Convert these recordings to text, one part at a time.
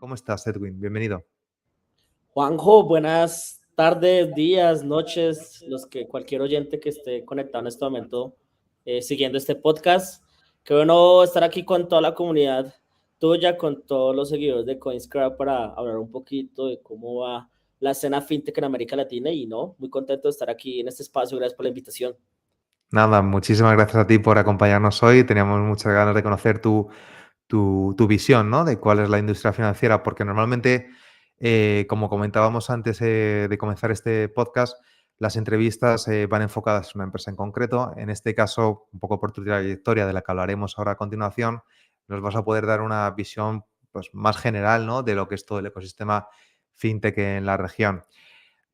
¿Cómo estás, Edwin? Bienvenido. Juanjo, buenas tardes, días, noches, cualquier oyente que esté conectado en este momento siguiendo este podcast. Qué bueno estar aquí con toda la comunidad tuya, con todos los seguidores de CoinScribe para hablar un poquito de cómo va la escena fintech en América Latina y muy contento de estar aquí en este espacio. Gracias por la invitación. Nada, muchísimas gracias a ti por acompañarnos hoy. Teníamos muchas ganas de conocer tu visión, ¿no? De cuál es la industria financiera, porque normalmente, como comentábamos antes de comenzar este podcast, las entrevistas van enfocadas en una empresa en concreto. En este caso, un poco por tu trayectoria, de la que hablaremos ahora a continuación, nos vas a poder dar una visión pues, más general, ¿no? De lo que es todo el ecosistema fintech en la región.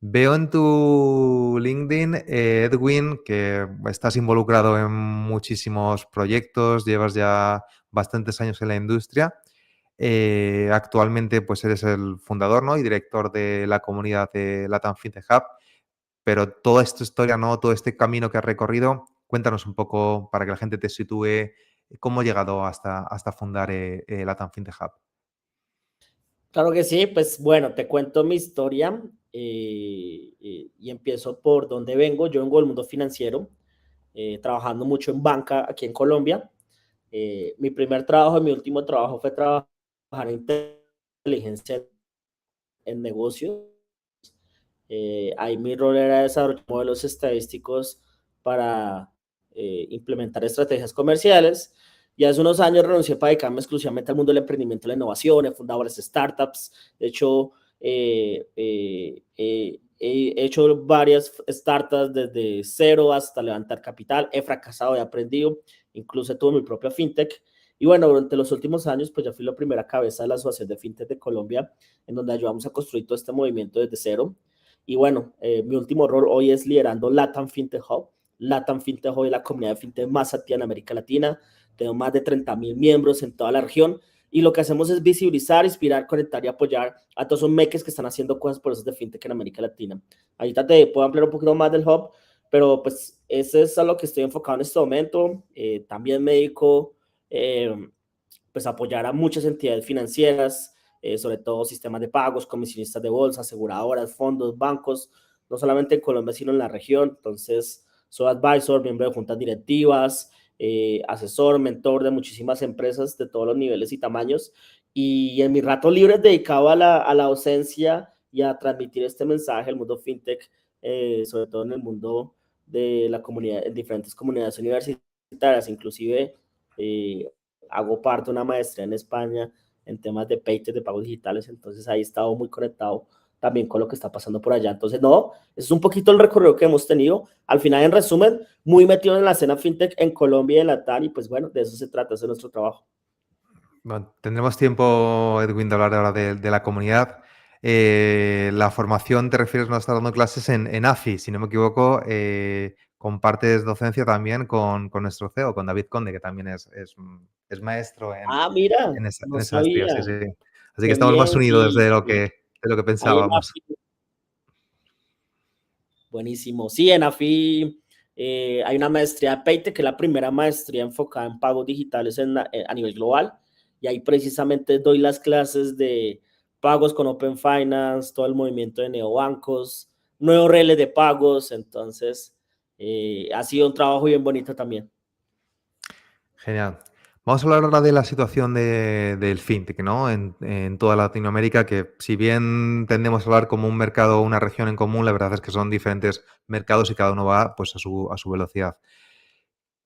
Veo en tu LinkedIn, Edwin, que estás involucrado en muchísimos proyectos, llevas ya bastantes años en la industria. Actualmente, pues eres el fundador, ¿no? Y director de la comunidad de Latam Fintech Hub. Pero toda esta historia, ¿no? Todo este camino que has recorrido, cuéntanos un poco para que la gente te sitúe cómo has llegado hasta fundar Latam Fintech Hub. Claro que sí, pues bueno, te cuento mi historia y empiezo por dónde vengo. Yo vengo del mundo financiero, trabajando mucho en banca aquí en Colombia. Mi primer trabajo y mi último trabajo fue trabajar en inteligencia en negocios. Ahí mi rol era desarrollar modelos estadísticos para implementar estrategias comerciales. Y hace unos años renuncié para dedicarme exclusivamente al mundo del emprendimiento y la innovación. He fundado varias startups. De hecho, he hecho varias startups desde cero hasta levantar capital. He fracasado, he aprendido. Incluso tuve mi propia fintech. Y bueno, durante los últimos años, pues ya fui la primera cabeza de la Asociación de Fintech de Colombia, en donde ayudamos a construir todo este movimiento desde cero. Y bueno, mi último rol hoy es liderando Latam Fintech Hub. Latam Fintech Hub es la comunidad de fintech más activa en América Latina. Tenemos más de 30,000 miembros en toda la región. Y lo que hacemos es visibilizar, inspirar, conectar y apoyar a todos esos meques que están haciendo cosas por eso de fintech en América Latina. Ahorita te puedo ampliar un poquito más del hub, pero pues ese es a lo que estoy enfocado en este momento. También me dedico pues a apoyar a muchas entidades financieras, sobre todo sistemas de pagos, comisionistas de bolsa, aseguradoras, fondos, bancos, no solamente en Colombia, sino en la región. Entonces, soy advisor, miembro de juntas directivas, asesor, mentor de muchísimas empresas de todos los niveles y tamaños. Y en mi rato libre dedicado a la docencia y a transmitir este mensaje al mundo fintech, sobre todo en el mundo de la comunidad, en diferentes comunidades universitarias, inclusive hago parte de una maestría en España en temas de paytech, de pagos digitales, entonces ahí he estado muy conectado también con lo que está pasando por allá. Entonces, no, es un poquito el recorrido que hemos tenido. Al final, en resumen, muy metido en la escena fintech en Colombia y en Latam, y pues bueno, de eso se trata, ese es nuestro trabajo. Bueno, tendremos tiempo, Edwin, de hablar ahora de la comunidad. La formación, te refieres, no estás dando clases en AFI, si no me equivoco, compartes docencia también con nuestro CEO, con David Conde, que también es maestro Ah, mira, en no esa maestría, sí, sabía. sí. Así que Qué estamos más bien. unidos de lo que Ahí en pensábamos. AFI, buenísimo. Sí, en AFI hay una maestría de Paytech, que es la primera maestría enfocada en pagos digitales a nivel global. Y ahí precisamente doy las clases de pagos con Open Finance, todo el movimiento de neobancos, nuevos redes de pagos. Entonces, ha sido un trabajo bien bonito también. Genial. Vamos a hablar ahora de la situación del fintech, ¿no? En toda Latinoamérica, que si bien tendemos a hablar como un mercado o una región en común, la verdad es que son diferentes mercados y cada uno va pues, a su velocidad.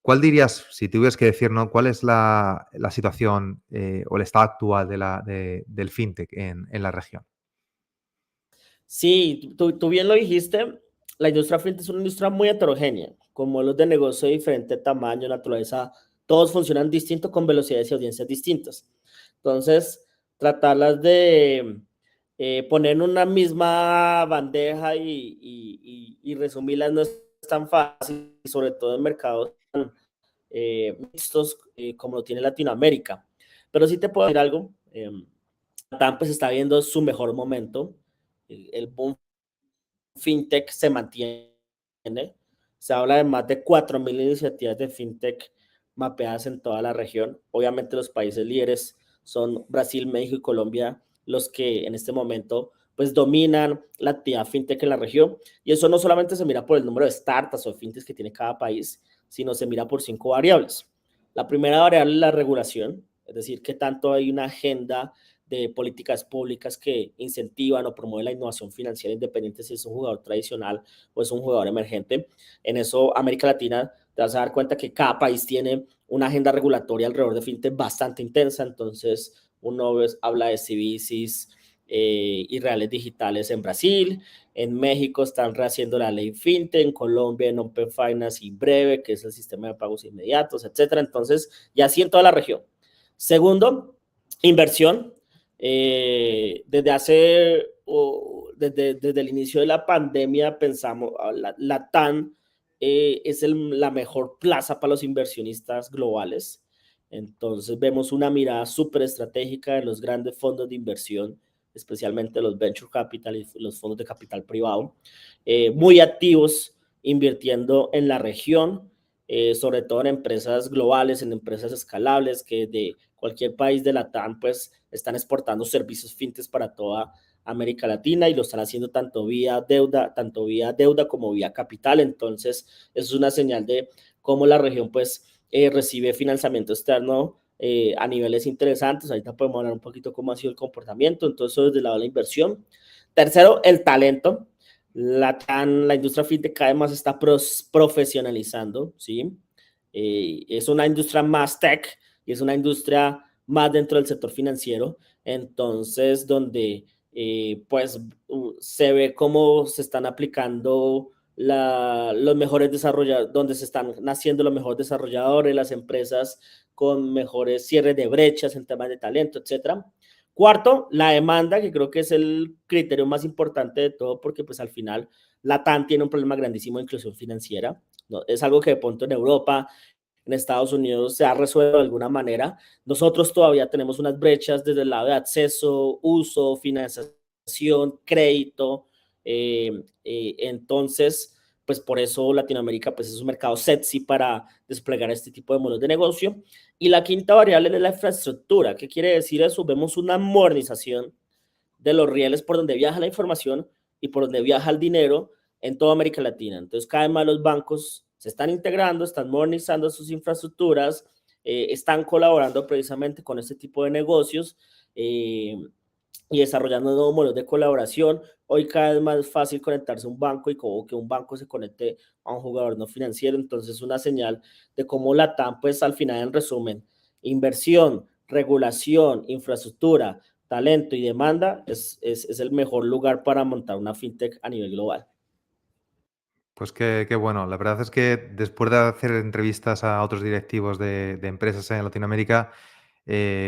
¿Cuál dirías, si tuvieras que decir, ¿no? ¿Cuál es la situación o el estado actual del fintech en la región? Sí, tú bien lo dijiste, la industria fintech es una industria muy heterogénea, con modelos de negocio de diferente tamaño, naturaleza, todos funcionan distinto con velocidades y audiencias distintas. Entonces, tratarlas de poner en una misma bandeja y resumirlas no es tan fácil, sobre todo en mercados tan mixtos como lo tiene Latinoamérica. Pero sí te puedo decir algo, Latam pues está viendo su mejor momento, el boom fintech se mantiene. Se habla de más de 4,000 iniciativas de fintech mapeadas en toda la región. Obviamente los países líderes son Brasil, México y Colombia, los que en este momento pues dominan la actividad fintech en la región. Y eso no solamente se mira por el número de startups o fintechs que tiene cada país, sino se mira por 5 variables. La primera variable es la regulación, es decir, qué tanto hay una agenda de políticas públicas que incentivan o promueven la innovación financiera independiente si es un jugador tradicional o es un jugador emergente. En eso, América Latina, te vas a dar cuenta que cada país tiene una agenda regulatoria alrededor de fintech bastante intensa, entonces uno habla de CBDCs y reales digitales en Brasil, en México están rehaciendo la ley fintech, en Colombia en Open Finance y Breve, que es el sistema de pagos inmediatos, etcétera. Entonces, ya así en toda la región. Segundo, inversión. Desde el inicio de la pandemia pensamos, la TAN es la mejor plaza para los inversionistas globales. Entonces vemos una mirada súper estratégica de los grandes fondos de inversión, especialmente los venture capital y los fondos de capital privado, muy activos invirtiendo en la región, sobre todo en empresas globales, en empresas escalables que de cualquier país de la TAM pues están exportando servicios fintech para toda América Latina y lo están haciendo tanto vía deuda como vía capital. Entonces, eso es una señal de cómo la región pues recibe financiamiento externo a niveles interesantes. Ahorita podemos hablar un poquito cómo ha sido el comportamiento. Entonces, eso desde el lado de la inversión. Tercero, el talento. La industria fintech cada vez más está profesionalizando, ¿sí? Es una industria más tech y es una industria más dentro del sector financiero, entonces donde pues se ve cómo se están aplicando los mejores desarrolladores, donde se están naciendo los mejores desarrolladores, las empresas con mejores cierres de brechas en temas de talento, etcétera. Cuarto, la demanda, que creo que es el criterio más importante de todo, porque pues al final la TAM tiene un problema grandísimo de inclusión financiera, ¿no? Es algo que de pronto en Europa, en Estados Unidos se ha resuelto de alguna manera. Nosotros todavía tenemos unas brechas desde el lado de acceso, uso, financiación, crédito. Entonces, pues por eso Latinoamérica pues es un mercado sexy para desplegar este tipo de modelos de negocio. Y la quinta variable es la infraestructura. ¿Qué quiere decir eso? Vemos una modernización de los rieles por donde viaja la información y por donde viaja el dinero en toda América Latina. Entonces, cada vez más los bancos se están integrando, están modernizando sus infraestructuras, están colaborando precisamente con este tipo de negocios y desarrollando nuevos modelos de colaboración. Hoy cada vez más fácil conectarse a un banco y como que un banco se conecte a un jugador no financiero. Entonces, una señal de cómo la TAM, pues al final, en resumen, inversión, regulación, infraestructura, talento y demanda es el mejor lugar para montar una fintech a nivel global. Pues qué bueno. La verdad es que después de hacer entrevistas a otros directivos de empresas en Latinoamérica,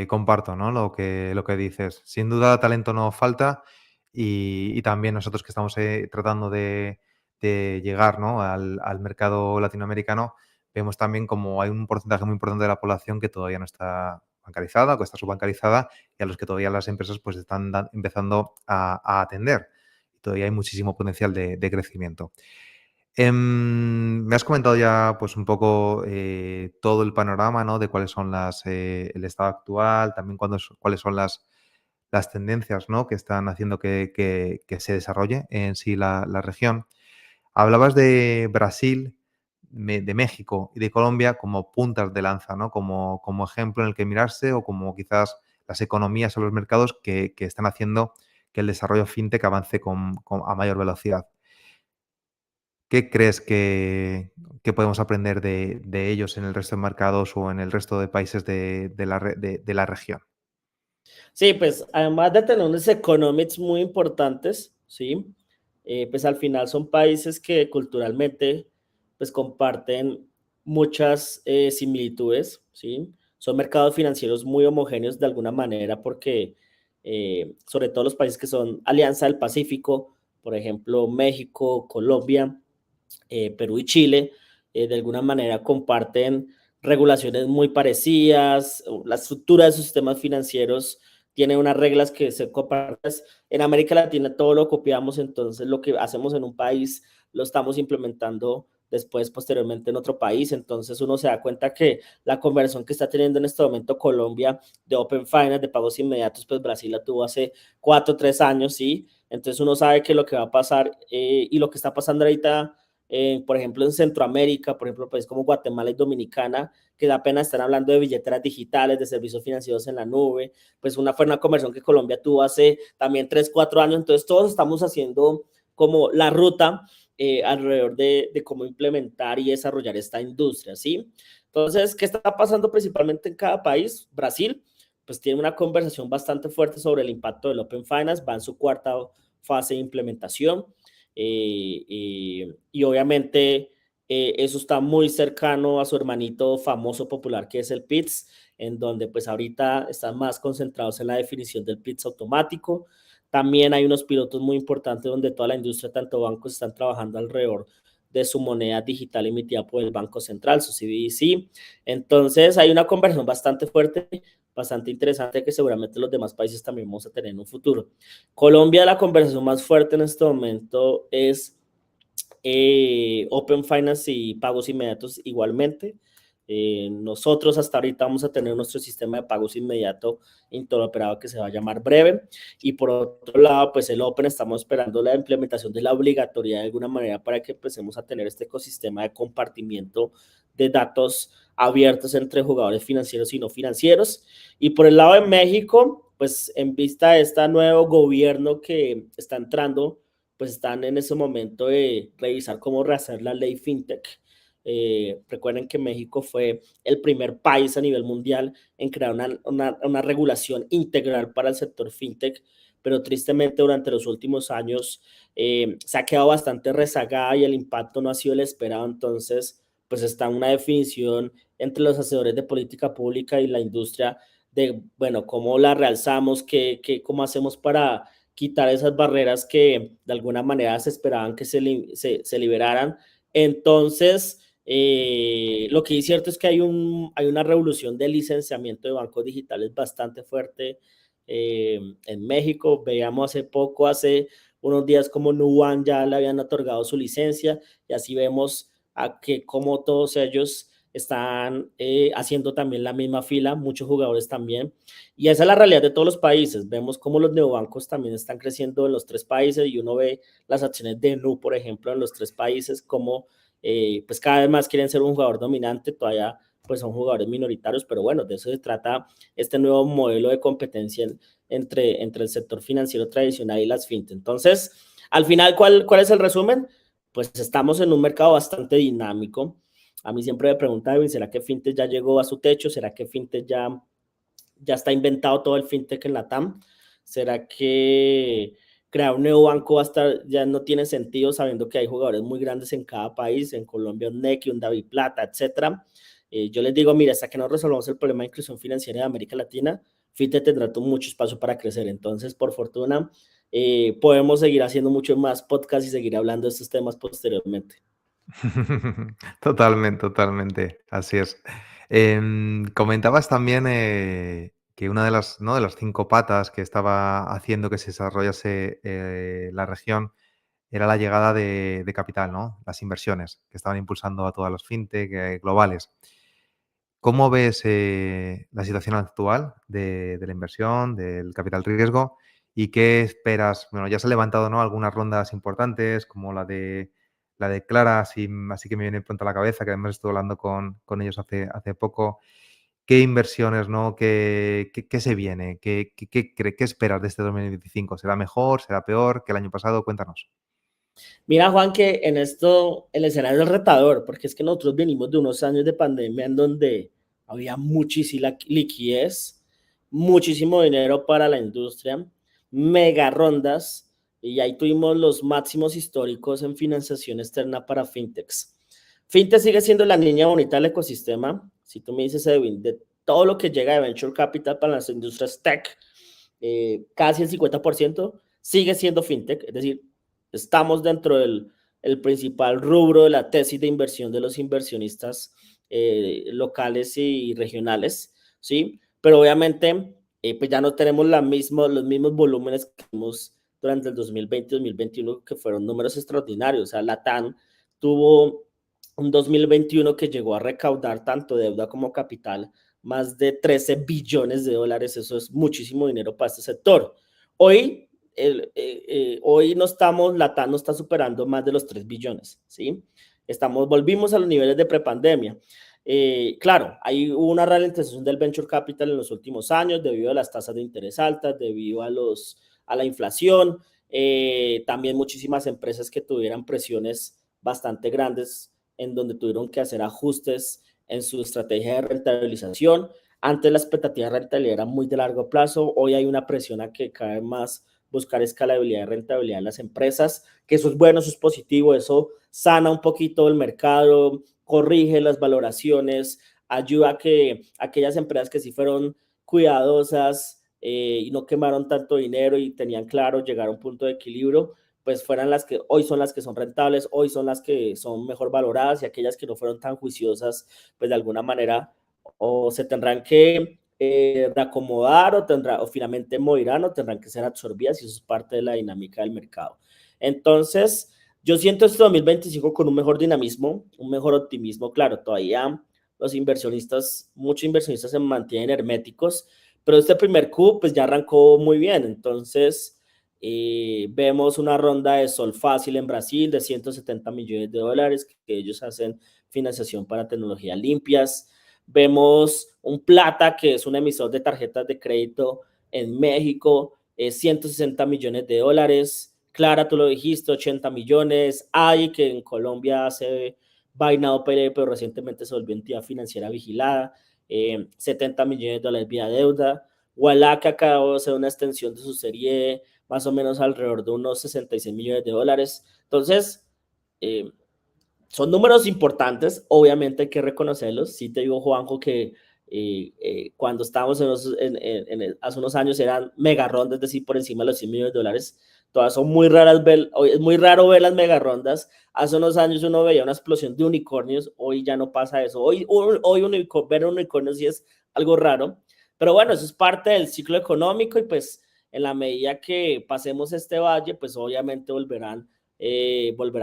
comparto, ¿no? Lo que dices. Sin duda, talento no falta y también nosotros que estamos tratando de llegar, ¿no? al mercado latinoamericano, vemos también como hay un porcentaje muy importante de la población que todavía no está bancarizada, que está subbancarizada y a los que todavía las empresas pues están empezando a atender. Todavía hay muchísimo potencial de crecimiento. Me has comentado ya, pues, un poco, todo el panorama, ¿no? De cuáles son el estado actual, también cuáles son las tendencias, ¿no? Que están haciendo que se desarrolle en sí la región. Hablabas de Brasil, de México y de Colombia como puntas de lanza, ¿no? Como ejemplo en el que mirarse o como quizás las economías o los mercados que están haciendo que el desarrollo fintech avance a mayor velocidad. ¿Qué crees que podemos aprender de ellos en el resto de mercados o en el resto de países de la región? Sí, pues además de tener unos economics muy importantes, ¿sí? Pues al final son países que culturalmente pues comparten muchas similitudes, ¿sí? Son mercados financieros muy homogéneos de alguna manera porque sobre todo los países que son Alianza del Pacífico, por ejemplo, México, Colombia, Perú y Chile, de alguna manera comparten regulaciones muy parecidas, la estructura de sus sistemas financieros tiene unas reglas que se comparten. En América Latina todo lo copiamos, entonces lo que hacemos en un país lo estamos implementando después posteriormente en otro país. Entonces uno se da cuenta que la conversión que está teniendo en este momento Colombia de Open Finance, de pagos inmediatos, pues Brasil la tuvo hace 4 o 3 años, ¿sí? Entonces uno sabe que lo que va a pasar y lo que está pasando ahorita, por ejemplo, en Centroamérica, por ejemplo, países como Guatemala y Dominicana, que apenas están hablando de billeteras digitales, de servicios financieros en la nube, pues fue una conversión que Colombia tuvo hace también 3, 4 años. Entonces todos estamos haciendo como la ruta alrededor de cómo implementar y desarrollar esta industria, ¿sí? Entonces, ¿qué está pasando principalmente en cada país? Brasil, pues tiene una conversación bastante fuerte sobre el impacto del Open Finance, va en su cuarta fase de implementación y obviamente eso está muy cercano a su hermanito famoso popular que es el PITS, en donde pues ahorita están más concentrados en la definición del PITS automático. También hay unos pilotos muy importantes donde toda la industria, tanto bancos, están trabajando alrededor de su moneda digital emitida por el Banco Central, su CBDC. Entonces hay una conversión bastante fuerte, bastante interesante que seguramente los demás países también vamos a tener en un futuro. Colombia, la conversación más fuerte en este momento es Open Finance y pagos inmediatos igualmente. Nosotros hasta ahorita vamos a tener nuestro sistema de pagos inmediato interoperado que se va a llamar Breve. Y por otro lado, pues el Open estamos esperando la implementación de la obligatoriedad de alguna manera para que empecemos a tener este ecosistema de compartimiento de datos abiertos entre jugadores financieros y no financieros. Y por el lado de México, pues en vista de este nuevo gobierno que está entrando, pues están en ese momento de revisar cómo rehacer la ley FinTech. Recuerden que México fue el primer país a nivel mundial en crear una regulación integral para el sector FinTech, pero tristemente durante los últimos años se ha quedado bastante rezagada y el impacto no ha sido el esperado. Entonces, pues está una definición entre los hacedores de política pública y la industria de, bueno, cómo la realzamos, cómo hacemos para quitar esas barreras que de alguna manera se esperaban que se liberaran. Entonces, lo que es cierto es que hay una revolución de licenciamiento de bancos digitales bastante fuerte en México. Veíamos hace poco, hace unos días, como Nubank ya le habían otorgado su licencia y así vemos a que como todos ellos están haciendo también la misma fila, muchos jugadores también. Y esa es la realidad de todos los países. Vemos cómo los neobancos también están creciendo en los 3 países y uno ve las acciones de Nu, por ejemplo, en los 3 países, como pues cada vez más quieren ser un jugador dominante, todavía pues son jugadores minoritarios, pero bueno, de eso se trata este nuevo modelo de competencia entre el sector financiero tradicional y las fintech. Entonces, al final, ¿cuál es el resumen? Pues estamos en un mercado bastante dinámico. A mí siempre me preguntan, ¿será que fintech ya llegó a su techo? ¿Será que fintech ya está inventado todo el fintech en la TAM? ¿Será que crear un nuevo banco va a estar, ya no tiene sentido sabiendo que hay jugadores muy grandes en cada país, en Colombia un Nequi, un David Plata, etcétera? Yo les digo, mira, hasta que no resolvamos el problema de inclusión financiera de América Latina, fintech tendrá mucho espacio para crecer. Entonces, por fortuna, podemos seguir haciendo mucho más podcasts y seguir hablando de estos temas posteriormente. Totalmente, totalmente, así es. Comentabas también que una de las, ¿no?, de las 5 patas que estaba haciendo que se desarrollase la región era la llegada de capital, ¿no? Las inversiones que estaban impulsando a todas las fintech globales. ¿Cómo ves la situación actual de la inversión, del capital riesgo y qué esperas? Bueno, ya se han levantado, ¿no?, algunas rondas importantes como la de Clara, así que me viene pronto a la cabeza, que además estuve hablando con ellos hace poco. ¿Qué inversiones, no? ¿Qué se viene? ¿Qué esperas de este 2025? ¿Será mejor? ¿Será peor que el año pasado? Cuéntanos. Mira, Juan, que en esto el escenario es retador, porque es que nosotros venimos de unos años de pandemia en donde había muchísima liquidez, muchísimo dinero para la industria, mega rondas, y ahí tuvimos los máximos históricos en financiación externa para fintechs. Fintech sigue siendo la niña bonita del ecosistema. Si tú me dices, Edwin, de todo lo que llega de Venture Capital para las industrias tech, casi el 50% sigue siendo fintech, es decir, estamos dentro del el principal rubro de la tesis de inversión de los inversionistas locales y regionales, ¿sí? Pero obviamente, pues ya no tenemos los mismos volúmenes que tuvimos durante el 2020 y 2021, que fueron números extraordinarios. O sea, la TAM tuvo un 2021 que llegó a recaudar tanto deuda como capital más de 13 billones de dólares. Eso es muchísimo dinero para este sector. Hoy, hoy no estamos, la TAM no está superando más de los 3 billones, ¿sí? Volvimos a los niveles de prepandemia. Claro, hay una ralentización del venture capital en los últimos años debido a las tasas de interés altas, debido a la inflación, también muchísimas empresas que tuvieran presiones bastante grandes en donde tuvieron que hacer ajustes en su estrategia de rentabilización. Antes la expectativa de rentabilidad era muy de largo plazo, hoy hay una presión a que cada vez más buscar escalabilidad y rentabilidad en las empresas, que eso es bueno, eso es positivo, eso sana un poquito el mercado, corrige las valoraciones, ayuda a que aquellas empresas que sí fueron cuidadosas y no quemaron tanto dinero y tenían claro llegar a un punto de equilibrio, pues fueran las que hoy son las que son rentables, hoy son las que son mejor valoradas y aquellas que no fueron tan juiciosas, pues de alguna manera o se tendrán que reacomodar o finalmente morirán o tendrán que ser absorbidas y eso es parte de la dinámica del mercado. Entonces, yo siento este 2025 con un mejor dinamismo, un mejor optimismo, claro, todavía los inversionistas, muchos inversionistas se mantienen herméticos, pero este primer Q pues ya arrancó muy bien, entonces vemos una ronda de Sol Fácil en Brasil de 170 millones de dólares, que ellos hacen financiación para tecnologías limpias. Vemos un Plata, que es un emisor de tarjetas de crédito en México, 160 millones de dólares. Clara, tú lo dijiste, 80 millones. AI, que en Colombia hace Buy Now Pay Later, pero recientemente se volvió entidad financiera vigilada, 70 millones de dólares vía deuda. Walla, que acabó de hacer una extensión de su serie más o menos alrededor de unos 66 millones de dólares. Entonces, son números importantes, obviamente hay que reconocerlos. Sí te digo, Juanjo, que cuando estábamos hace unos años eran mega rondas, es decir, por encima de los 100 millones de dólares. Todas son muy raras, es muy raro ver las mega rondas. Hace unos años uno veía una explosión de unicornios, hoy ya no pasa eso. Hoy ver unicornios sí es algo raro, pero bueno, eso es parte del ciclo económico y pues en la medida que pasemos este valle, pues obviamente volverá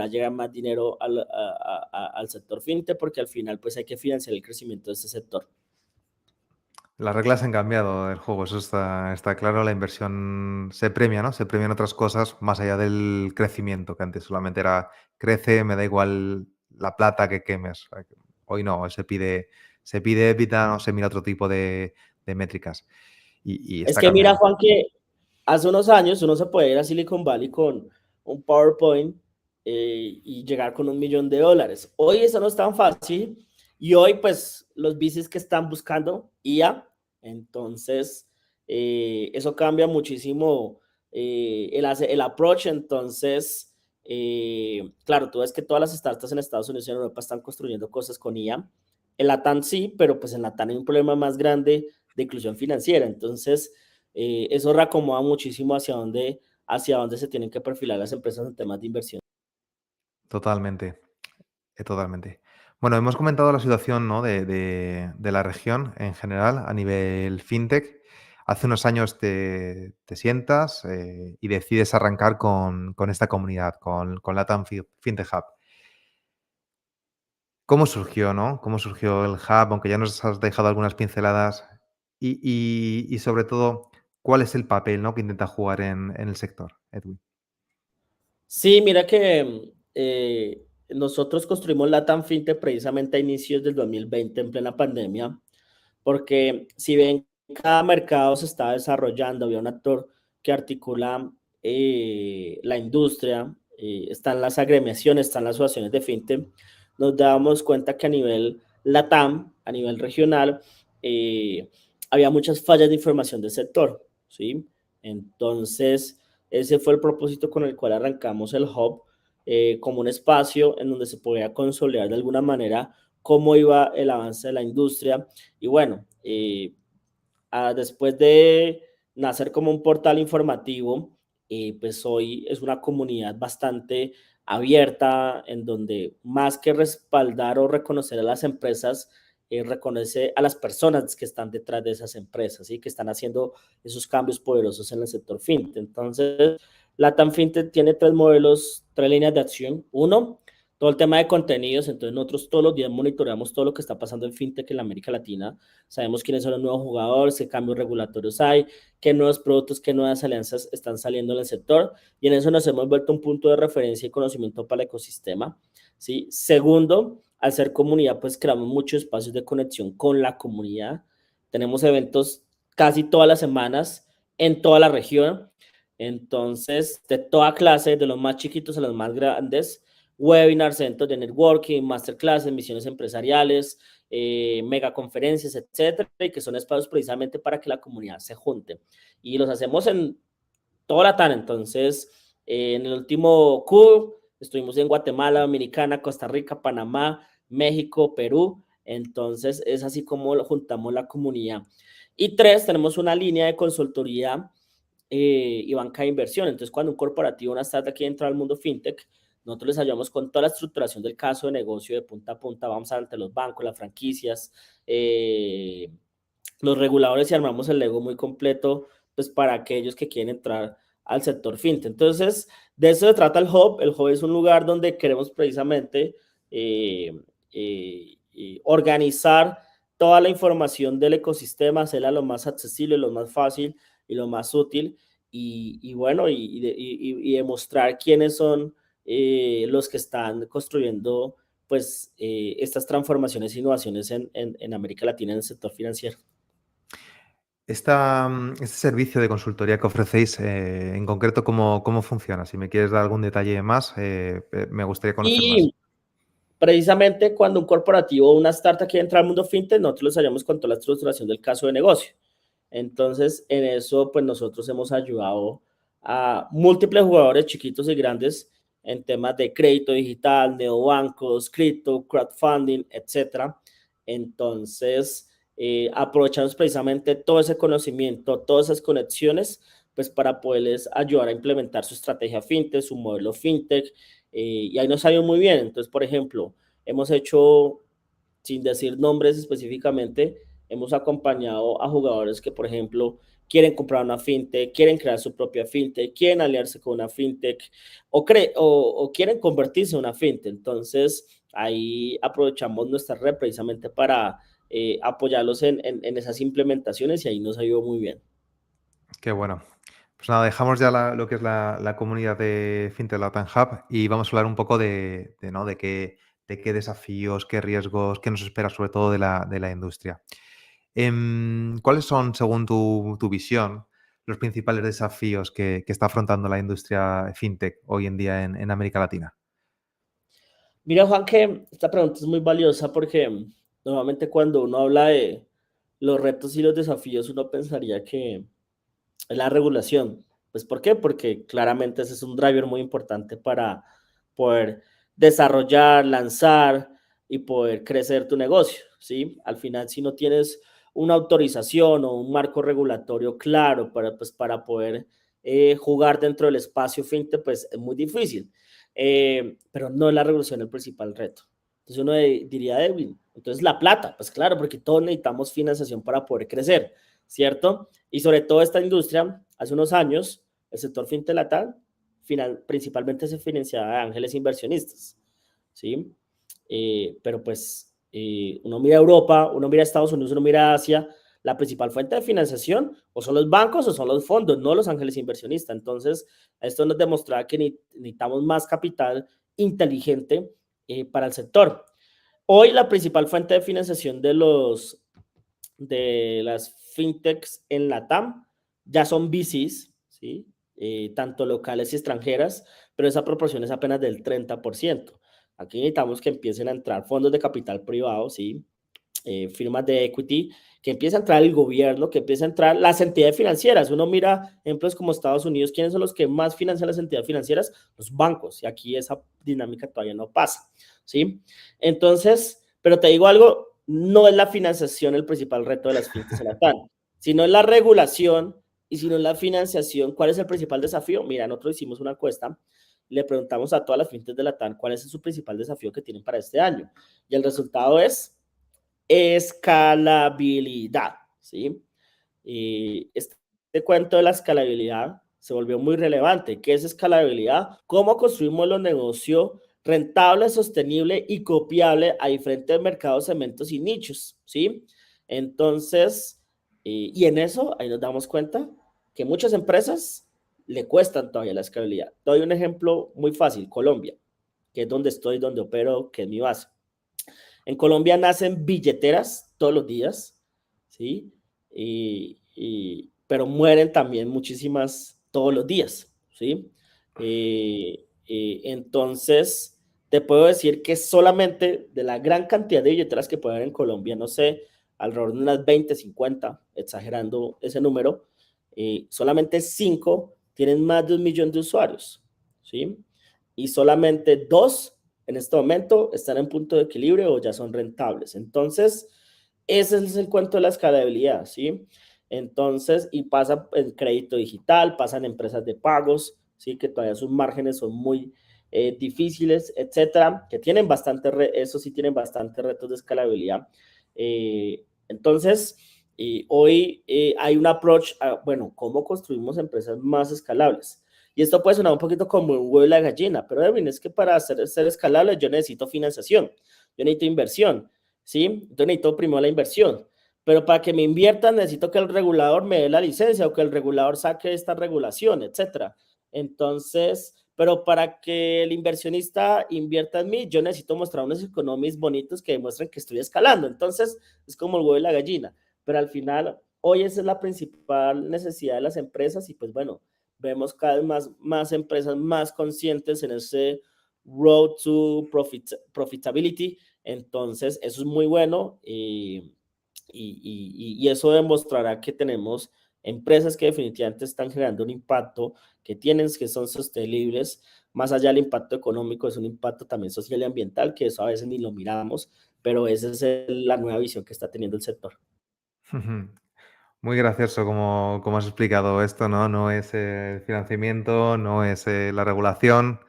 a llegar más dinero al sector fintech porque al final pues hay que financiar el crecimiento de este sector. Las reglas han cambiado del juego, eso está claro. La inversión se premia, ¿no? Se premian otras cosas más allá del crecimiento, que antes solamente era crece, me da igual la plata que quemes. Hoy no, se pide EBITDA, no se mira otro tipo de métricas. Y Es está que mira, cambiando. Juan, que hace unos años uno se puede ir a Silicon Valley con un PowerPoint y llegar con $1 millón. Hoy eso no es tan fácil y hoy pues los VCs que están buscando IA, entonces eso cambia muchísimo el approach, entonces claro, tú ves que todas las startups en Estados Unidos y en Europa están construyendo cosas con IA, en Latam sí, pero pues en Latam hay un problema más grande de inclusión financiera, entonces eso reacomoda muchísimo hacia dónde se tienen que perfilar las empresas en temas de inversión. Totalmente, totalmente. Bueno, hemos comentado la situación, ¿no? de la región en general a nivel fintech. Hace unos años te sientas y decides arrancar con esta comunidad, con LATAM Fintech Hub. ¿Cómo surgió, no? ¿Cómo surgió el hub? Aunque ya nos has dejado algunas pinceladas. Y sobre todo, ¿cuál es el papel, ¿no? que intenta jugar en el sector, Edwin? Sí, mira que nosotros construimos Latam FinTech precisamente a inicios del 2020 en plena pandemia, porque si bien cada mercado se está desarrollando, había un actor que articula la industria, están las agremiaciones, están las asociaciones de FinTech, nos dábamos cuenta que a nivel LATAM, a nivel regional, eh, había muchas fallas de información del sector, ¿sí? Entonces, ese fue el propósito con el cual arrancamos el Hub, como un espacio en donde se podía consolidar de alguna manera cómo iba el avance de la industria. Y bueno, después de nacer como un portal informativo, pues hoy es una comunidad bastante abierta en donde más que respaldar o reconocer a las empresas, reconoce a las personas que están detrás de esas empresas y que están haciendo esos cambios poderosos en el sector fintech. Entonces, la TAM Fintech tiene tres modelos, tres líneas de acción. Uno, todo el tema de contenidos, entonces nosotros todos los días monitoreamos todo lo que está pasando en FinTech en la América Latina, sabemos quiénes son los nuevos jugadores, qué cambios regulatorios hay, qué nuevos productos, qué nuevas alianzas están saliendo en el sector, y en eso nos hemos vuelto un punto de referencia y conocimiento para el ecosistema, ¿sí? Segundo, al ser comunidad, pues creamos muchos espacios de conexión con la comunidad, tenemos eventos casi todas las semanas en toda la región, entonces, de toda clase, de los más chiquitos a los más grandes, webinars, centros de networking, masterclasses, misiones empresariales, mega conferencias, etcétera, y que son espacios precisamente para que la comunidad se junte. Y los hacemos en toda la TAN. Entonces, en el último Q estuvimos en Guatemala, Dominicana, Costa Rica, Panamá, México, Perú. Entonces, es así como juntamos la comunidad. Y tres, tenemos una línea de consultoría y banca de inversión. Entonces, cuando un corporativo, una startup quiere entrar al mundo fintech, nosotros les ayudamos con toda la estructuración del caso de negocio de punta a punta. Vamos ante los bancos, las franquicias, los reguladores y armamos el Lego muy completo pues para aquellos que quieren entrar al sector fintech. Entonces, de eso se trata el Hub. El Hub es un lugar donde queremos precisamente organizar toda la información del ecosistema, hacerla lo más accesible, lo más fácil y lo más útil. Y bueno, y demostrar quiénes son los que están construyendo pues estas transformaciones e innovaciones en América Latina en el sector financiero. Este servicio de consultoría que ofrecéis, en concreto, ¿cómo funciona? Si me quieres dar algún detalle más, me gustaría conocer más. Y precisamente cuando un corporativo o una startup quiere entrar al mundo fintech, nosotros les ayudamos con toda la estructuración del caso de negocio. Entonces, en eso, pues nosotros hemos ayudado a múltiples jugadores chiquitos y grandes en temas de crédito digital, neobancos, cripto, crowdfunding, etcétera. Entonces, aprovechamos precisamente todo ese conocimiento, todas esas conexiones, pues para poderles ayudar a implementar su estrategia fintech, su modelo fintech, y ahí nos ha ido muy bien. Entonces, por ejemplo, hemos hecho, sin decir nombres específicamente, hemos acompañado a jugadores que, por ejemplo, quieren comprar una fintech, quieren crear su propia fintech, quieren aliarse con una fintech o quieren convertirse en una fintech. Entonces, ahí aprovechamos nuestra red precisamente para apoyarlos en esas implementaciones y ahí nos ha ido muy bien. Qué bueno. Pues nada, dejamos ya lo que es la comunidad de Fintech Latam Hub y vamos a hablar un poco ¿no? de qué desafíos, qué riesgos, qué nos espera sobre todo de la industria. ¿Cuáles son, según tu visión, los principales desafíos que está afrontando la industria fintech hoy en día en América Latina? Mira, Juan, que esta pregunta es muy valiosa porque normalmente cuando uno habla de los retos y los desafíos, uno pensaría que es la regulación. Pues, ¿por qué? Porque claramente ese es un driver muy importante para poder desarrollar, lanzar y poder crecer tu negocio, ¿sí? Al final, si no tienes una autorización o un marco regulatorio claro para poder jugar dentro del espacio fintech, pues es muy difícil. Pero no es la regulación el principal reto. Entonces uno diría, Edwin, entonces la plata, pues claro, porque todos necesitamos financiación para poder crecer, ¿cierto? Y sobre todo esta industria, hace unos años, el sector fintech latam principalmente se financiaba de ángeles inversionistas, ¿sí? Pero pues uno mira a Europa, uno mira a Estados Unidos, uno mira a Asia, la principal fuente de financiación o son los bancos o son los fondos, no los ángeles inversionistas. Entonces, esto nos demostraba que necesitamos más capital inteligente para el sector. Hoy la principal fuente de financiación de las fintechs en LATAM ya son VCs, ¿sí? Tanto locales y extranjeras, pero esa proporción es apenas del 30%. Aquí necesitamos que empiecen a entrar fondos de capital privado, ¿sí? Firmas de equity, que empiece a entrar el gobierno, que empiece a entrar las entidades financieras. Uno mira ejemplos como Estados Unidos, ¿quiénes son los que más financian las entidades financieras? Los bancos, y aquí esa dinámica todavía no pasa, ¿sí? Entonces, pero te digo algo, no es la financiación el principal reto de las fintechs en la TAN, sino es la regulación y si no es la financiación, ¿cuál es el principal desafío? Mira, nosotros hicimos una encuesta, le preguntamos a todas las fintechs de la TAN cuál es su principal desafío que tienen para este año. Y el resultado es escalabilidad, ¿sí? Y este cuento de la escalabilidad se volvió muy relevante. ¿Qué es escalabilidad? ¿Cómo construimos los negocios rentable, sostenible y copiable a diferentes mercados, segmentos y nichos, ¿sí? Entonces, y en eso, ahí nos damos cuenta que muchas empresas le cuestan todavía la escalabilidad. Te doy un ejemplo muy fácil, Colombia, que es donde estoy, donde opero, que es mi base. En Colombia nacen billeteras todos los días, ¿sí? Pero mueren también muchísimas todos los días, ¿sí? Entonces, te puedo decir que solamente de la gran cantidad de billeteras que puede haber en Colombia, no sé, alrededor de unas 20, 50, exagerando ese número, solamente 5 tienen más de 1 millón de usuarios, ¿sí? Y solamente 2 en este momento están en punto de equilibrio o ya son rentables. Entonces, ese es el cuento de la escalabilidad, ¿sí? Entonces, y pasa en crédito digital, pasa en empresas de pagos, ¿sí? Que todavía sus márgenes son muy difíciles, etcétera, que tienen bastante, eso sí tienen bastante retos de escalabilidad. Entonces, hoy hay un approach a, bueno, ¿cómo construimos empresas más escalables? Y esto puede sonar un poquito como un huevo y la gallina, pero Edwin, es que para ser escalable yo necesito financiación, yo necesito inversión, ¿sí? Yo necesito primero la inversión, pero para que me inviertan necesito que el regulador me dé la licencia o que el regulador saque esta regulación, etcétera. Entonces, pero para que el inversionista invierta en mí, yo necesito mostrar unos economics bonitos que demuestren que estoy escalando. Entonces, es como el huevo y la gallina, pero al final, hoy esa es la principal necesidad de las empresas y pues bueno, vemos cada vez más empresas más conscientes en ese road to profitability. Entonces, eso es muy bueno y eso demostrará que tenemos empresas que definitivamente están generando un impacto, que son sostenibles, más allá del impacto económico, es un impacto también social y ambiental, que eso a veces ni lo miramos, pero esa es la nueva visión que está teniendo el sector. Muy gracioso como has explicado esto, ¿no? No es el financiamiento, no es la regulación,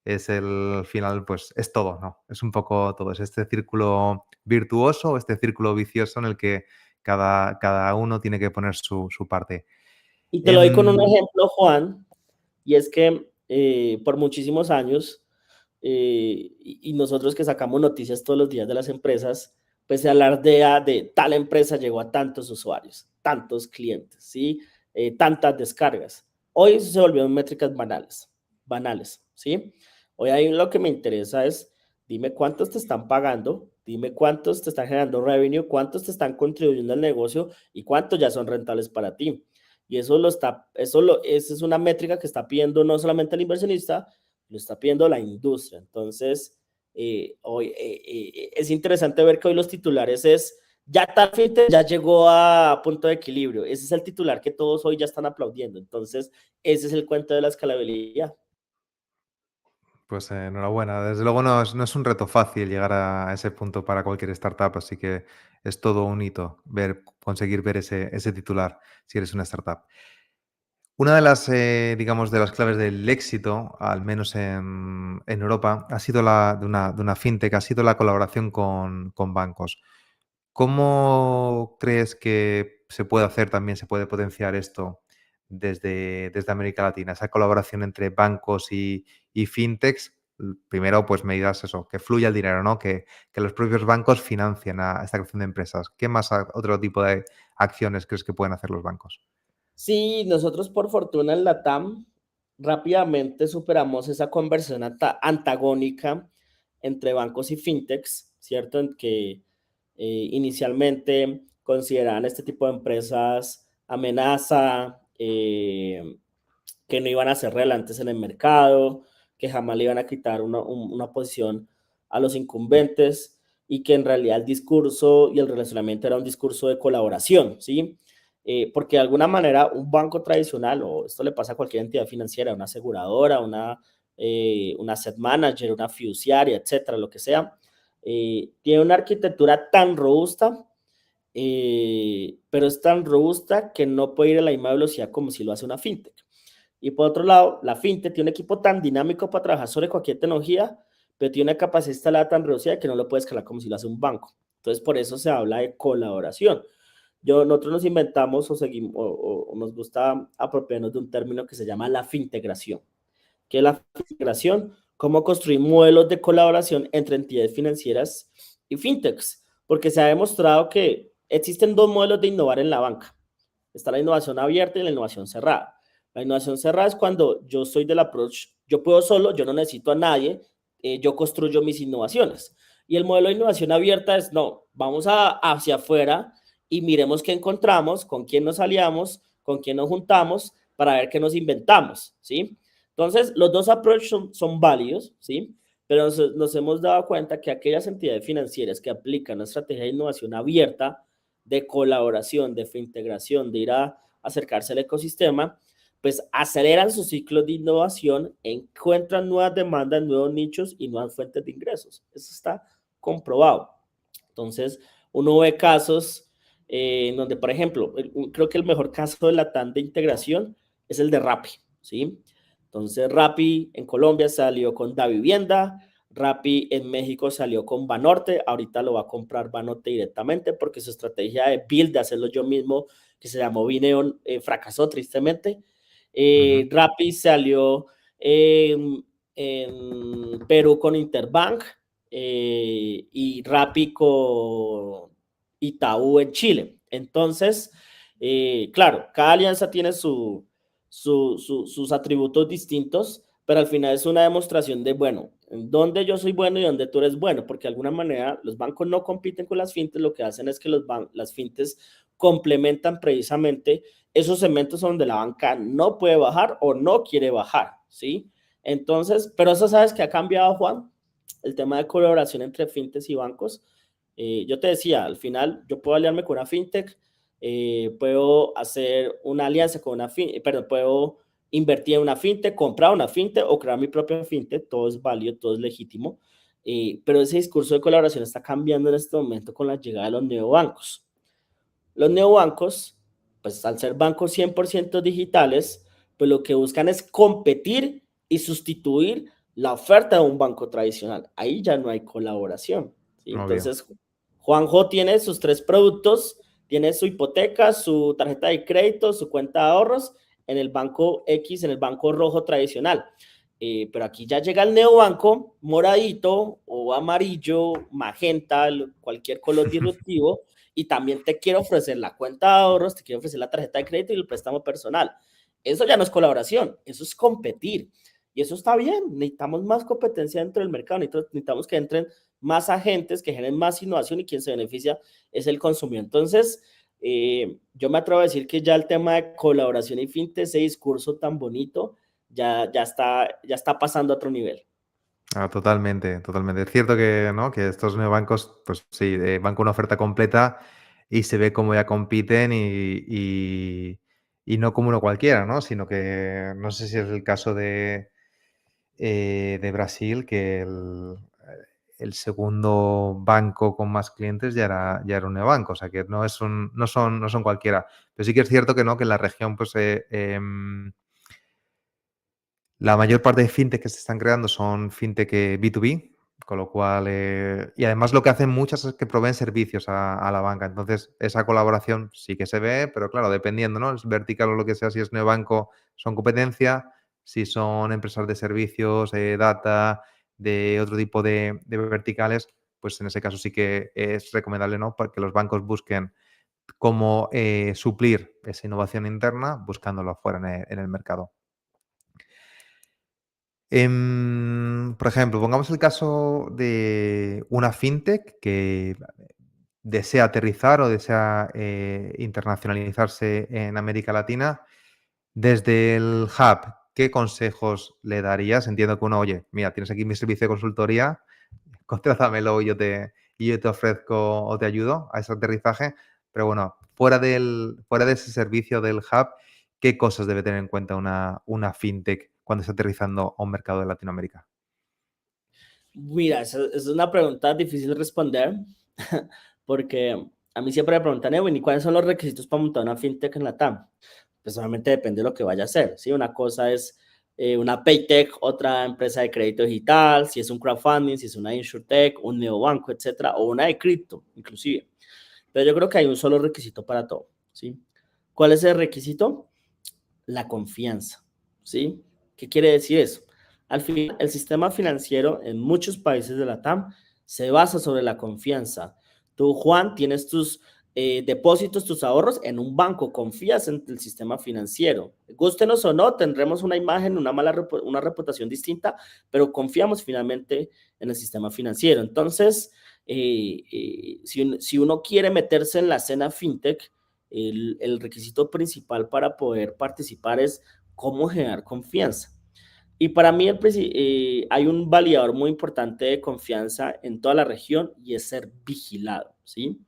es el final, pues es todo, ¿no? Es un poco todo, es este círculo virtuoso, este círculo vicioso en el que cada uno tiene que poner su parte. Y te lo doy con un Em, ejemplo, Juan, y es que por muchísimos años, y nosotros que sacamos noticias todos los días de las empresas, pues se alardea de tal empresa llegó a tantos usuarios, tantos clientes, ¿sí? Tantas descargas. Hoy se volvieron métricas banales, ¿sí? Hoy ahí lo que me interesa es, dime cuántos te están pagando, dime cuántos te están generando revenue, cuántos te están contribuyendo al negocio y cuántos ya son rentables para ti. Y esa es una métrica que está pidiendo no solamente el inversionista, lo está pidiendo la industria. Entonces, hoy es interesante ver que hoy los titulares es, ya tal fintech ya llegó a punto de equilibrio. Ese es el titular que todos hoy ya están aplaudiendo. Entonces, ese es el cuento de la escalabilidad. pues enhorabuena. Desde luego no es un reto fácil llegar a ese punto para cualquier startup, así que es todo un hito conseguir ver ese titular si eres una startup. Una de las, digamos, de las claves del éxito, al menos en Europa, ha sido de una fintech, ha sido la colaboración con bancos. ¿Cómo crees que se puede hacer también, se puede potenciar esto desde América Latina? Esa colaboración entre bancos y fintechs. Primero, pues medidas eso, que fluya el dinero, ¿no? Que los propios bancos financien a esta creación de empresas. ¿Qué más otro tipo de acciones crees que pueden hacer los bancos? Sí, nosotros por fortuna en la TAM rápidamente superamos esa conversión antagónica entre bancos y fintechs, ¿cierto? En que inicialmente consideraban este tipo de empresas amenaza, que no iban a ser relevantes en el mercado, que jamás le iban a quitar una posición a los incumbentes y que en realidad el discurso y el relacionamiento era un discurso de colaboración, ¿sí? Porque de alguna manera un banco tradicional, o esto le pasa a cualquier entidad financiera, una aseguradora, una asset manager, una fiduciaria, etcétera, lo que sea, tiene una arquitectura tan robusta, pero es tan robusta que no puede ir a la misma velocidad como si lo hace una fintech. Y por otro lado, la fintech tiene un equipo tan dinámico para trabajar sobre cualquier tecnología, pero tiene una capacidad instalada tan reducida que no lo puede escalar como si lo hace un banco. Entonces, por eso se habla de colaboración. Nosotros nos inventamos o, seguimos, o nos gusta apropiarnos de un término que se llama la fintegración. ¿Qué es la fintegración? cómo construir modelos de colaboración entre entidades financieras y fintechs, porque se ha demostrado que existen dos modelos de innovar en la banca. Está la innovación abierta y la innovación cerrada. La innovación cerrada es cuando yo soy del approach, yo puedo solo, yo no necesito a nadie, yo construyo mis innovaciones. Y el modelo de innovación abierta es, no, vamos hacia afuera y miremos qué encontramos, con quién nos aliamos, con quién nos juntamos para ver qué nos inventamos, ¿sí? Entonces, los dos approaches son válidos, ¿sí? Pero nos hemos dado cuenta que aquellas entidades financieras que aplican una estrategia de innovación abierta, de colaboración, de integración, de ir a acercarse al ecosistema, pues aceleran sus ciclos de innovación, encuentran nuevas demandas, nuevos nichos y nuevas fuentes de ingresos. Eso está comprobado. Entonces, uno ve casos en donde, por ejemplo, creo que el mejor caso de la TAM de integración es el de Rappi, ¿sí? Entonces, Rappi en Colombia salió con Davivienda, Rappi en México salió con Banorte, ahorita lo va a comprar Banorte directamente porque su estrategia de build, de hacerlo yo mismo, que se llamó Vineon, fracasó tristemente. Rappi salió en Perú con Interbank, y Rappi con Itaú en Chile. Entonces, claro, cada alianza tiene sus atributos distintos, pero al final es una demostración de, bueno, en dónde yo soy bueno y dónde tú eres bueno, porque de alguna manera los bancos no compiten con las fintechs, lo que hacen es que las fintechs complementan precisamente esos segmentos donde la banca no puede bajar o no quiere bajar, ¿sí? Entonces, pero eso sabes que ha cambiado, Juan, el tema de colaboración entre fintechs y bancos. Yo te decía, al final yo puedo aliarme con una fintech, puedo hacer una alianza con una fintech, perdón, puedo invertir en una fintech, comprar una fintech o crear mi propia fintech, todo es válido, todo es legítimo, pero ese discurso de colaboración está cambiando en este momento con la llegada de los neobancos. Los neobancos, pues al ser bancos 100% digitales, pues lo que buscan es competir y sustituir la oferta de un banco tradicional. Ahí ya no hay colaboración, ¿sí? Obvio. Entonces, Juanjo tiene sus tres productos, tiene su hipoteca, su tarjeta de crédito, su cuenta de ahorros en el banco X, en el banco rojo tradicional. Pero aquí ya llega el neobanco moradito o amarillo, magenta, cualquier color disruptivo, y también te quiero ofrecer la cuenta de ahorros, te quiero ofrecer la tarjeta de crédito y el préstamo personal. Eso ya no es colaboración, eso es competir. Y eso está bien, necesitamos más competencia dentro del mercado, necesitamos que entren más agentes, que generen más innovación y quien se beneficia es el consumidor. Entonces, yo me atrevo a decir que ya el tema de colaboración y fintech, ese discurso tan bonito, ya está pasando a otro nivel. Ah, totalmente, totalmente. Es cierto que, ¿no? Que estos neobancos, pues sí, van con una oferta completa y se ve cómo ya compiten y no como uno cualquiera, ¿no? Sino que no sé si es el caso de Brasil, que el segundo banco con más clientes ya era un neobanco, o sea que no son cualquiera. Pero sí que es cierto que no, que en la región, pues la mayor parte de fintech que se están creando son fintech B2B, con lo cual, y además lo que hacen muchas es que proveen servicios a la banca. Entonces, esa colaboración sí que se ve, pero claro, dependiendo, ¿no? Es vertical o lo que sea, si es neobanco, son competencia, si son empresas de servicios, data, de otro tipo de verticales, pues en ese caso sí que es recomendable, ¿no? Para que los bancos busquen cómo suplir esa innovación interna buscándolo afuera en el mercado. Por ejemplo, pongamos el caso de una fintech que desea aterrizar o desea internacionalizarse en América Latina. Desde el hub, ¿qué consejos le darías? Entiendo que uno, oye, mira, tienes aquí mi servicio de consultoría, contrátamelo y yo te ofrezco o te ayudo a ese aterrizaje. Pero bueno, fuera de ese servicio del hub, ¿qué cosas debe tener en cuenta una fintech cuando está aterrizando a un mercado de Latinoamérica? Mira, esa es una pregunta difícil de responder, porque a mí siempre me preguntan, Edwin, ¿y cuáles son los requisitos para montar una fintech en la TAM? Pues obviamente depende de lo que vaya a hacer, ¿sí? Una cosa es una Paytech, otra empresa de crédito digital, si es un crowdfunding, si es una InsurTech, un neobanco, etcétera, o una de cripto, inclusive. Pero yo creo que hay un solo requisito para todo, ¿sí? ¿Cuál es el requisito? La confianza, ¿sí? ¿Qué quiere decir eso? Al final, el sistema financiero en muchos países de la TAM se basa sobre la confianza. Tú, Juan, tienes tus depósitos, tus ahorros en un banco, confías en el sistema financiero. Gústenos o no, tendremos una imagen, una reputación distinta, pero confiamos finalmente en el sistema financiero. Entonces, si uno quiere meterse en la escena fintech, el requisito principal para poder participar es cómo generar confianza. Y para mí hay un validador muy importante de confianza en toda la región y es ser vigilado, ¿sí?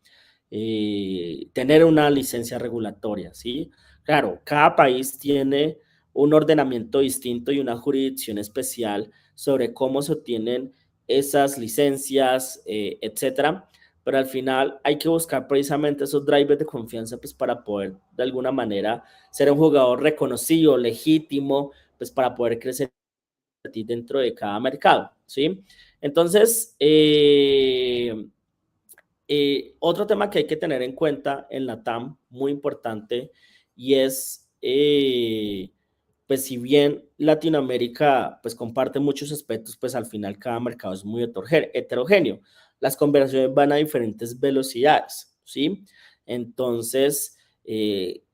Tener una licencia regulatoria, ¿sí? Claro, cada país tiene un ordenamiento distinto y una jurisdicción especial sobre cómo se obtienen esas licencias, etcétera, pero al final hay que buscar precisamente esos drivers de confianza pues, para poder de alguna manera ser un jugador reconocido, legítimo, pues para poder crecer dentro de cada mercado, ¿sí? Entonces, otro tema que hay que tener en cuenta en la TAM, muy importante, y es, pues si bien Latinoamérica pues comparte muchos aspectos, pues al final cada mercado es muy heterogéneo. Las conversaciones van a diferentes velocidades, ¿sí? Entonces,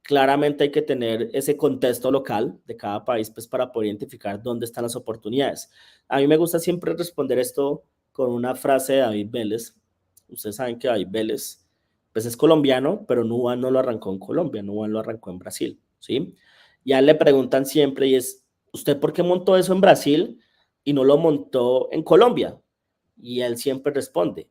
claramente hay que tener ese contexto local de cada país pues para poder identificar dónde están las oportunidades. A mí me gusta siempre responder esto con una frase de David Vélez. Ustedes saben que David Vélez pues es colombiano, pero Nuban no lo arrancó en Colombia, Nuban lo arrancó en Brasil, ¿sí? Y a él le preguntan siempre y es, ¿usted por qué montó eso en Brasil y no lo montó en Colombia? Y él siempre responde,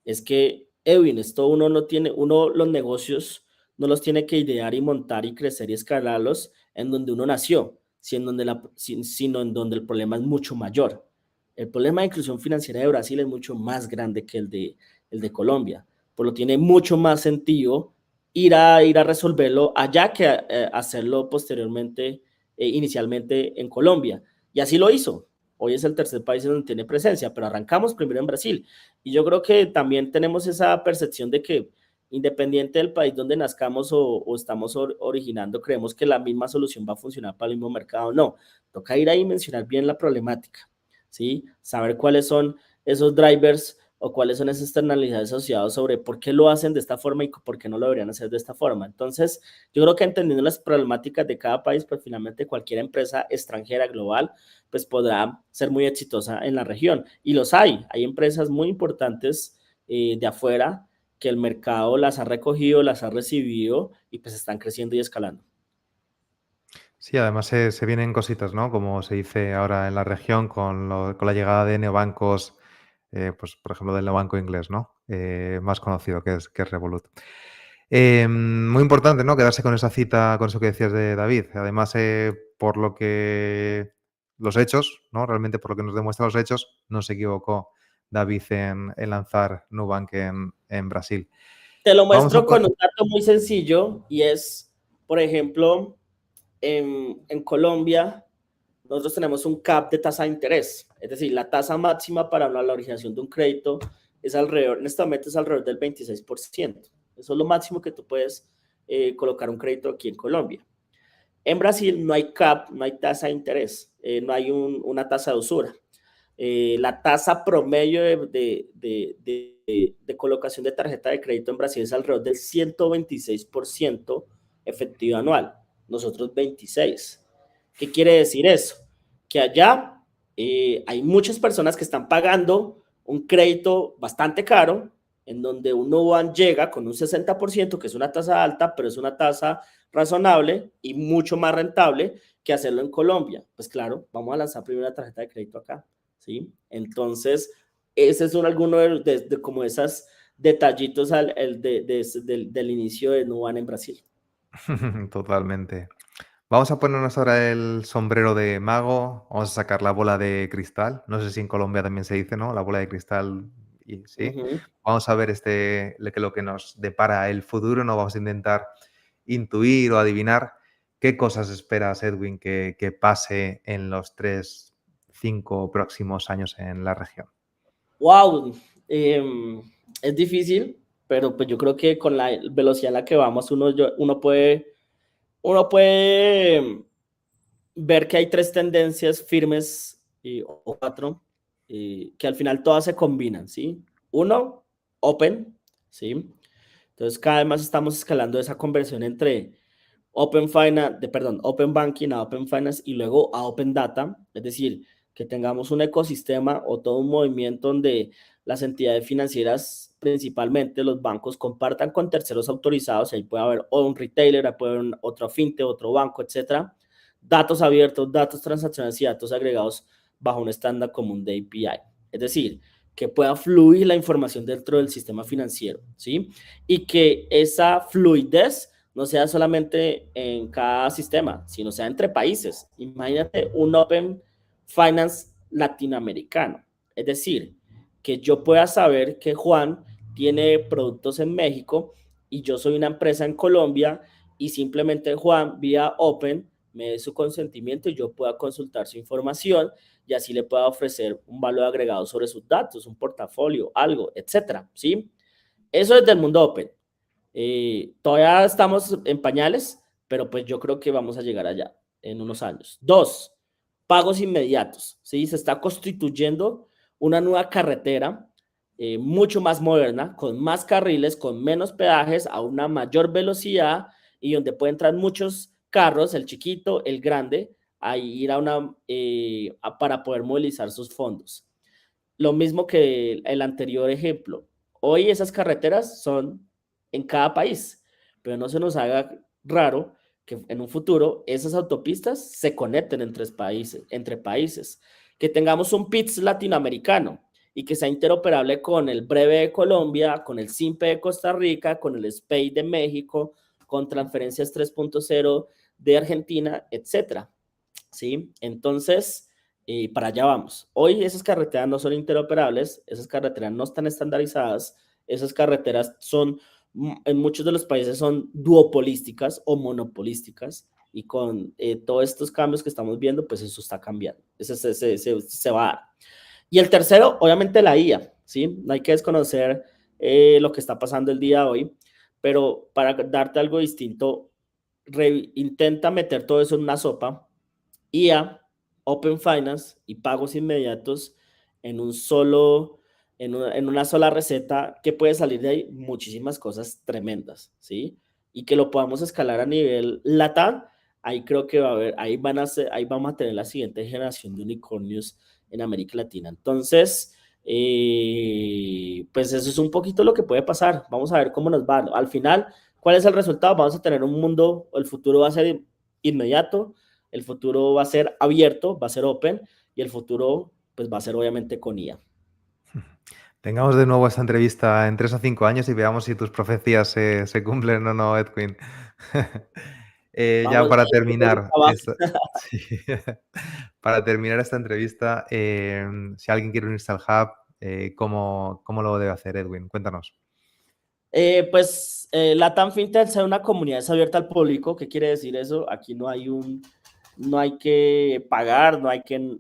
es que, Edwin, esto uno no tiene, uno los negocios no los tiene que idear y montar y crecer y escalarlos en donde uno nació, sino en donde el problema es mucho mayor. El problema de inclusión financiera de Brasil es mucho más grande que el de Colombia. Por lo tiene mucho más sentido ir a resolverlo allá que hacerlo posteriormente, inicialmente en Colombia. Y así lo hizo. Hoy es el tercer país en donde tiene presencia, pero arrancamos primero en Brasil. Y yo creo que también tenemos esa percepción de que independiente del país donde nazcamos o estamos originando, creemos que la misma solución va a funcionar para el mismo mercado. No, toca ir ahí y mencionar bien la problemática, ¿sí? Saber cuáles son esos drivers o cuáles son esas externalidades asociadas sobre por qué lo hacen de esta forma y por qué no lo deberían hacer de esta forma. Entonces, yo creo que entendiendo las problemáticas de cada país, pues finalmente cualquier empresa extranjera global, pues podrá ser muy exitosa en la región. Y los hay empresas muy importantes de afuera que el mercado las ha recogido, las ha recibido y pues están creciendo y escalando. Sí, además se vienen cositas, ¿no? Como se dice ahora en la región con la llegada de neobancos, pues por ejemplo del neobanco inglés, ¿no? Más conocido que es Revolut. Muy importante, ¿no? Quedarse con esa cita, con eso que decías de David. Además, por lo que los hechos, ¿no? Realmente por lo que nos demuestran los hechos, no se equivocó David en lanzar Nubank en Brasil. Te lo Vamos a muestro por... con un dato muy sencillo y es, por ejemplo, en Colombia, nosotros tenemos un cap de tasa de interés, es decir, la tasa máxima para la originación de un crédito es alrededor, en este momento es alrededor del 26%. Eso es lo máximo que tú puedes colocar un crédito aquí en Colombia. En Brasil no hay cap, no hay tasa de interés, no hay una tasa de usura. La tasa promedio de colocación de tarjeta de crédito en Brasil es alrededor del 126% efectivo anual, nosotros 26%. ¿Qué quiere decir eso? Que allá hay muchas personas que están pagando un crédito bastante caro, en donde un Nubank llega con un 60%, que es una tasa alta, pero es una tasa razonable y mucho más rentable que hacerlo en Colombia. Pues claro, vamos a lanzar primero la tarjeta de crédito acá, ¿sí? Entonces, ese es alguno de como esas detallitos del inicio de Nubank en Brasil. Totalmente. Vamos a ponernos ahora el sombrero de mago, vamos a sacar la bola de cristal. No sé si en Colombia también se dice, ¿no? La bola de cristal, y sí. Ujú. Vamos a ver lo que nos depara el futuro, ¿no? Vamos a intentar intuir o adivinar qué cosas esperas, Edwin, que pase en los 3, 5 próximos años en la región. Wow, es difícil, pero pues yo creo que con la velocidad a la que vamos, uno puede ver que hay tres tendencias firmes o 4, que al final todas se combinan, ¿sí? Uno, Open, ¿sí? Entonces cada vez más estamos escalando esa conversión entre Open Banking a Open Finance y luego a Open Data, es decir, que tengamos un ecosistema o todo un movimiento donde las entidades financieras, principalmente los bancos, compartan con terceros autorizados, ahí puede haber o un retailer, ahí puede haber otro fintech, otro banco, etcétera, datos abiertos, datos transaccionales y datos agregados bajo un estándar común de API. Es decir, que pueda fluir la información dentro del sistema financiero, ¿sí? Y que esa fluidez no sea solamente en cada sistema, sino sea entre países. Imagínate un Open Finance latinoamericano. Es decir, que yo pueda saber que Juan tiene productos en México y yo soy una empresa en Colombia y simplemente Juan vía Open me dé su consentimiento y yo pueda consultar su información y así le pueda ofrecer un valor agregado sobre sus datos, un portafolio, algo, etcétera, ¿sí? Eso es del mundo Open. Todavía estamos en pañales, pero pues yo creo que vamos a llegar allá en unos años. Dos, pagos inmediatos, ¿sí? Se está constituyendo una nueva carretera mucho más moderna, con más carriles, con menos peajes, a una mayor velocidad y donde pueden entrar muchos carros, el chiquito, el grande, a ir a para poder movilizar sus fondos. Lo mismo que el anterior ejemplo. Hoy esas carreteras son en cada país, pero no se nos haga raro que en un futuro esas autopistas se conecten entre países, que tengamos un PITS latinoamericano y que sea interoperable con el Breve de Colombia, con el SIMPE de Costa Rica, con el SPEI de México, con transferencias 3.0 de Argentina, etcétera. ¿Sí? Entonces, para allá vamos. Hoy esas carreteras no son interoperables, esas carreteras no están estandarizadas, esas carreteras son, en muchos de los países son duopolísticas o monopolísticas y con todos estos cambios que estamos viendo, pues eso está cambiando, eso se va a dar. Y el tercero, obviamente la IA, ¿sí? No hay que desconocer lo que está pasando el día de hoy, pero para darte algo distinto, intenta meter todo eso en una sopa. IA, Open Finance y pagos inmediatos en un solo, en una sola receta que puede salir de ahí muchísimas cosas tremendas, ¿sí? Y que lo podamos escalar a nivel LATAM, ahí creo que va a haber, ahí vamos a tener la siguiente generación de unicornios en América Latina. Entonces, pues eso es un poquito lo que puede pasar. Vamos a ver cómo nos va. Al final, ¿cuál es el resultado? Vamos a tener un mundo, el futuro va a ser inmediato, el futuro va a ser abierto, va a ser open y el futuro pues va a ser obviamente con IA. Tengamos de nuevo esta entrevista en 3 o 5 años y veamos si tus profecías se cumplen o no, Edwin. Ya Vamos, para terminar, sí, para terminar esta entrevista, si alguien quiere unirse al Hub, ¿cómo lo debe hacer, Edwin? Cuéntanos. Pues Latam FinTech es una comunidad es abierta al público. ¿Qué quiere decir eso? Aquí no hay que pagar, no hay que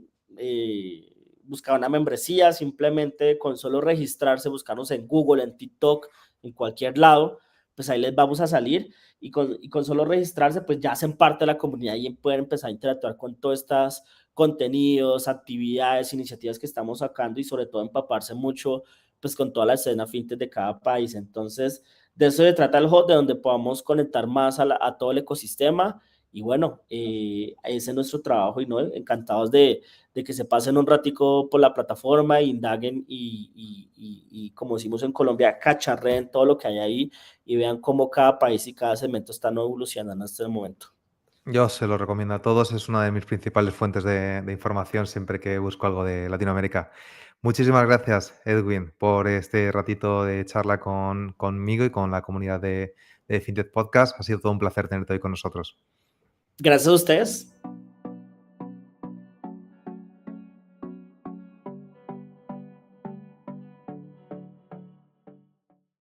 buscar una membresía, simplemente con solo registrarse, buscarnos en Google, en TikTok, en cualquier lado, pues ahí les vamos a salir y con solo registrarse, pues ya hacen parte de la comunidad y pueden empezar a interactuar con todos estos contenidos, actividades, iniciativas que estamos sacando y sobre todo empaparse mucho pues con toda la escena fintech de cada país. Entonces, de eso se trata el hub, de donde podamos conectar más a todo el ecosistema y bueno, ese es nuestro trabajo y no, encantados de que se pasen un ratico por la plataforma, indaguen y como decimos en Colombia, cacharreen todo lo que hay ahí y vean cómo cada país y cada segmento están evolucionando en este momento. Yo se lo recomiendo a todos, es una de mis principales fuentes de información siempre que busco algo de Latinoamérica. Muchísimas gracias, Edwin, por este ratito de charla conmigo y con la comunidad de FinTech Podcast. Ha sido todo un placer tenerte hoy con nosotros. Gracias a ustedes.